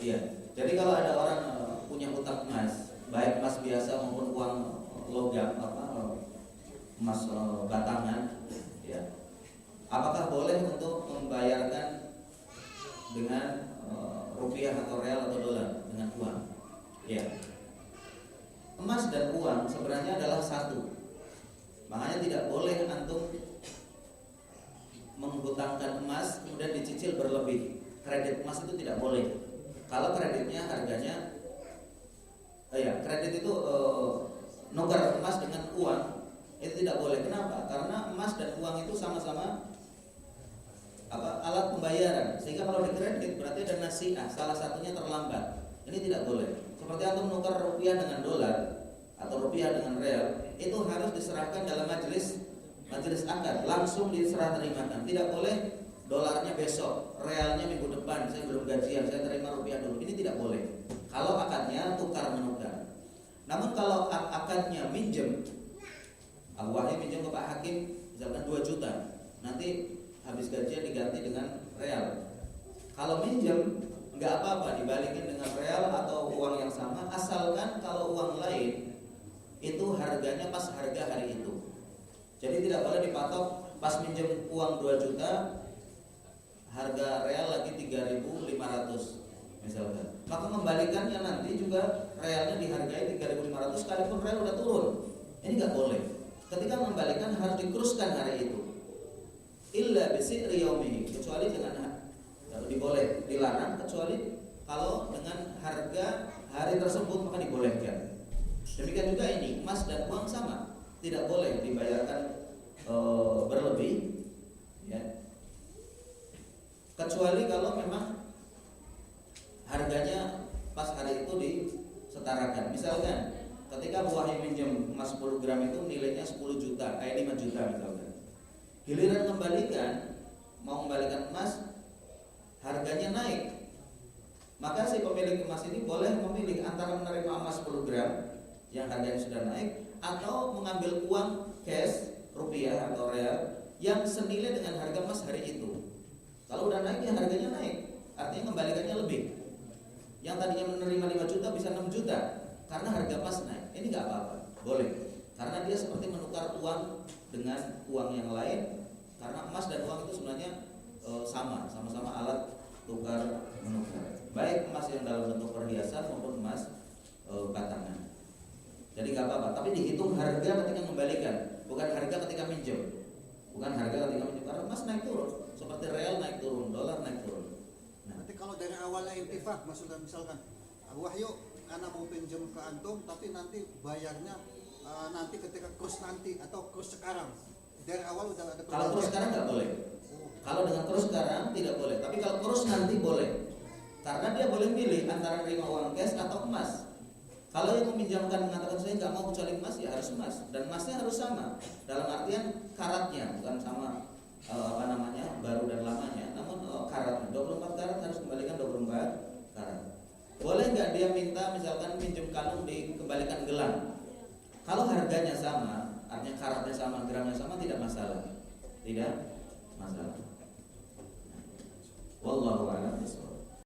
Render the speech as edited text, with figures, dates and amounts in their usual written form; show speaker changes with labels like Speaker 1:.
Speaker 1: Iya. Jadi kalau ada orang punya utang emas, baik emas biasa maupun uang logam emas batangan, ya. Apakah boleh untuk membayarkan dengan rupiah atau real atau dolar dengan uang? Ya. Emas dan uang sebenarnya adalah satu. Makanya tidak boleh antum menghutangkan emas kemudian dicicil berlebih. Kredit emas itu tidak boleh. Kalau kreditnya harganya kredit itu nuker emas dengan uang itu tidak boleh. Kenapa? Karena emas dan uang itu sama-sama alat pembayaran. Sehingga kalau dikredit berarti ada nasiah, salah satunya terlambat. Ini tidak boleh. Seperti antum menukar rupiah dengan dolar atau rupiah dengan real, itu harus diserahkan dalam majelis akad, langsung diserah terimakan. Tidak boleh dolarnya besok, realnya minggu depan, saya belum gajian, saya terima rupiah dulu. Ini tidak boleh. Kalau akadnya tukar menukar. Namun kalau akadnya minjem, Abu Wahid minjem ke Pak Hakim misalkan 2 juta, nanti habis gajian diganti dengan real. Kalau minjem nggak apa-apa, dibalikin dengan real atau uang yang sama, asalkan kalau uang lain itu harganya pas harga hari itu. Jadi tidak boleh dipatok pas minjem uang 2 juta, harga real lagi 3.500 misalkan. Maka membalikannya nanti juga realnya dihargai 3.500 sekalipun real udah turun. Ini nggak boleh. Ketika membalikan harus dikuruskan hari itu. Illa bisi'ri yaumihi, kecuali dengan diboleh, dilarang kecuali kalau dengan harga hari tersebut maka dibolehkan. Demikian juga ini emas dan uang sama, tidak boleh dibayarkan berlebih, ya. Kecuali kalau memang harganya pas hari itu disetarakan. Misalkan ketika Bu Wahid minjem emas 10 gram itu nilainya 10 juta, 5 juta misalkan. Giliran mau membalikan emas, harganya naik. Maka si pemilik emas ini boleh memilih antara menerima emas 10 gram yang harganya sudah naik, atau mengambil uang cash, rupiah atau real yang senilai dengan harga emas hari itu. Kalau udah naik ya harganya naik, artinya kembalikannya lebih. Yang tadinya menerima 5 juta bisa 6 juta karena harga emas naik. Ini nggak apa-apa, boleh. Karena dia seperti menukar uang dengan uang yang lain, karena emas dan uang itu sebenarnya sama-sama alat tukar menukar. Baik emas yang dalam bentuk perhiasan maupun emas batangan. Jadi nggak apa-apa, tapi dihitung harga ketika membalikan, bukan harga ketika minjem. Bukan harga ketika minjem, karena emas naik turun, seperti real naik turun, dolar naik turun.
Speaker 2: Nah, nanti kalau dari awalnya intifak, maksudnya misalkan Abu Wahyu karena mau pinjam ke antum, tapi nanti bayarnya nanti ketika kurs nanti atau kurs sekarang. Dari awal udah ada.
Speaker 1: Kalau kurs sekarang nggak boleh. Kalau dengan kurs sekarang tidak boleh, tapi kalau kurs nanti boleh. Karena dia boleh pilih antara terima uang cash atau emas. Kalau yang meminjamkan mengatakan saya nggak mau kecuali emas, ya harus emas, dan emasnya harus sama. Dalam artian karatnya, bukan sama baru dan lamanya, namun karatnya 24 karat harus kembalikan 24 karat. Boleh nggak dia minta misalkan pinjam kalung dikembalikan gelang? Kalau harganya sama, artinya karatnya sama, gramnya sama, tidak masalah. Tidak masalah. Wallahu a'lam bishawab.